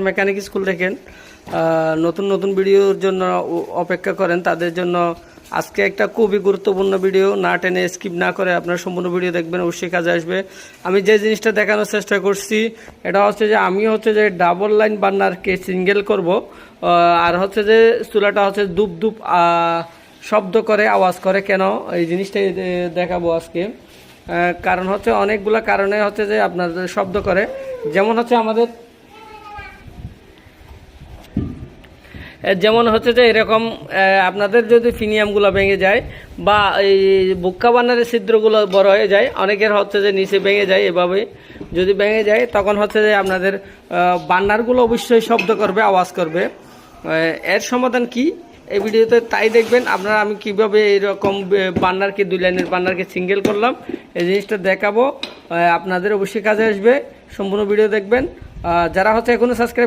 Mechanic school দেখেন নতুন নতুন ভিডিওর জন্য অপেক্ষা করেন, তাদের জন্য আজকে একটা খুবই গুরুত্বপূর্ণ ভিডিও। না টেনে স্কিপ না করে আপনারা সম্পূর্ণ ভিডিও দেখবেন, অবশ্যই কাজে আসবে। আমি যে জিনিসটা দেখানোর চেষ্টা করছি এটা হচ্ছে যে আমি হচ্ছে যে ডাবল লাইন বার্নারকে সিঙ্গেল করব, আর হচ্ছে যে চুলাটা হচ্ছে দুপ দুপ শব্দ করে, আওয়াজ করে। কেন এই জিনিসটাই দেখাবো আজকে। কারণ হচ্ছে অনেকগুলো কারণে হচ্ছে যে আপনার শব্দ করে। যেমন হচ্ছে যে এরকম আপনাদের যদি ফিনিয়ামগুলো ভেঙে যায় বা এই বুক্কা বার্নারের ছিদ্রগুলো বড় হয়ে যায়, অনেকের হচ্ছে যে নিচে ভেঙে যায়। এভাবে যদি ভেঙে যায় তখন হচ্ছে যে আপনাদের বার্নারগুলো অবশ্যই শব্দ করবে, আওয়াজ করবে। এর সমাধান কি এই ভিডিওতে তাই দেখবেন আপনারা। আমি কিভাবে এইরকম বার্নারকে 2 লাইনের বার্নারকে সিঙ্গেল করলাম এই জিনিসটা দেখাবো, আপনাদের অবশ্যই কাজে আসবে। সম্পূর্ণ ভিডিও দেখবেন। যারা হচ্ছে এখনো সাবস্ক্রাইব